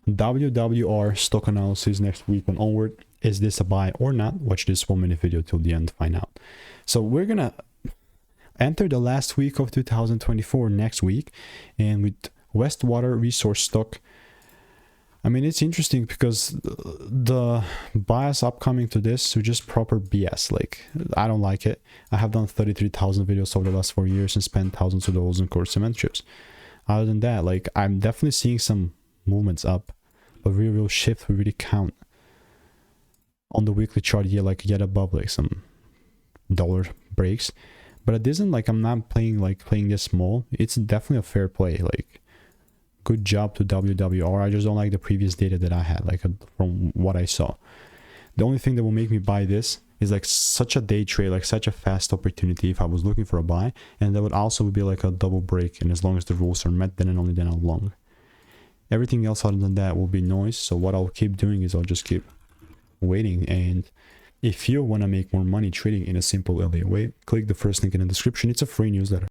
WWR stock analysis next week and onward. Is this a buy or not? Watch this 1 minute video till the end to find out. So we're gonna enter the last week of 2024 next week, and with Westwater Resource stock, I mean, it's interesting because the bias upcoming to this is just proper BS. Like, I don't like it. I have done 33,000 videos over the last 4 years and spent thousands of dollars on course mentorships. Other than that, like, I'm definitely seeing some movements up, but real shift will really count on the weekly chart here, like yet above like some dollar breaks. But it isn't like I'm not playing this small. It's definitely a fair play. Like, good job to WWR. I just don't like the previous data that I had, like from what I saw. The only thing that will make me buy this is like such a day trade, like such a fast opportunity if I was looking for a buy, and that would also be like a double break, and as long as the rules are met, then and only then I'll long. Everything else other than that will be noise. So what I'll keep doing is I'll just keep waiting. And if you want to make more money trading in a simple LA way, click the first link in the description. It's a free newsletter.